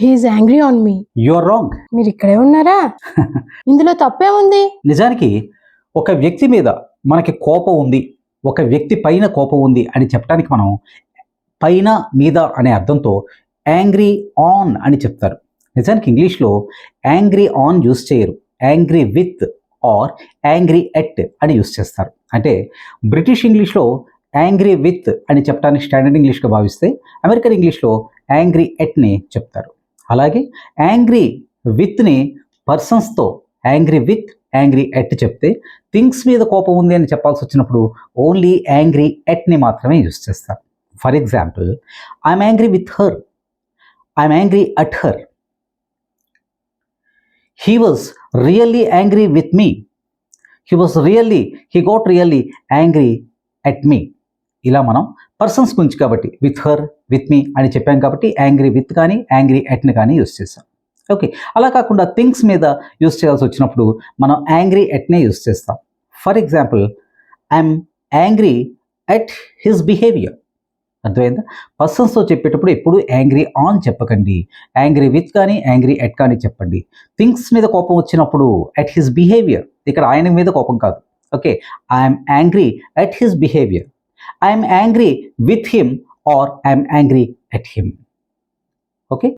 He's angry on me. You are wrong. మీరు ఇక్కడే ఉన్నారా? ఇందులో తప్పే ఉంది. నిజానికి ఒక వ్యక్తి మీద మనకి కోపం ఉంది, ఒక వ్యక్తి పైన కోపం ఉంది అని చెప్పడానికి మనం పైన మీద అనే అర్థంతో యాంగ్రీ ఆన్ అని చెప్తారు. నిజానికి ఇంగ్లీష్లో యాంగ్రీ ఆన్ యూస్ చేయరు, angry with or angry at అని యూస్ చేస్తారు. అంటే బ్రిటిష్ ఇంగ్లీష్లో యాంగ్రీ విత్ అని చెప్పడానికి స్టాండర్డ్ ఇంగ్లీష్గా భావిస్తే అమెరికన్ ఇంగ్లీష్లో యాంగ్రీ ఎట్ని చెప్తారు. అలాగే యాంగ్రీ విత్ని పర్సన్స్తో యాంగ్రీ విత్ యాంగ్రీ ఎట్ చెప్తే థింగ్స్ మీద కోపం ఉంది అని చెప్పాల్సి వచ్చినప్పుడు ఓన్లీ యాంగ్రీ ఎట్ని మాత్రమే యూస్ చేస్తారు. For example, I'm angry with her, I'm angry at her, he was really angry with me, he got really angry at me. ఇలా మనం పర్సన్స్ గురించి కాబట్టి విత్ హర్ విత్ మీ అని చెప్పాం కాబట్టి యాంగ్రీ విత్ కానీ యాంగ్రీ ఎట్ని కానీ యూస్ చేస్తాం. ఓకే, అలా కాకుండా థింగ్స్ మీద యూస్ చేయాల్సి వచ్చినప్పుడు మనం యాంగ్రీ ఎట్నే యూస్ చేస్తాం. For example, I'm angry at his behaviour. అర్థమైందా? పర్సన్స్తో చెప్పేటప్పుడు ఎప్పుడు యాంగ్రీ ఆన్ చెప్పకండి, యాంగ్రీ విత్ కానీ యాంగ్రీ ఎట్ కానీ చెప్పండి. థింగ్స్ మీద కోపం వచ్చినప్పుడు ఎట్ హిస్ బిహేవియర్, ఇక్కడ ఆయన మీద కోపం కాదు. Okay, I'm angry at his behaviour, I'm angry with him or I'm angry at him. Okay.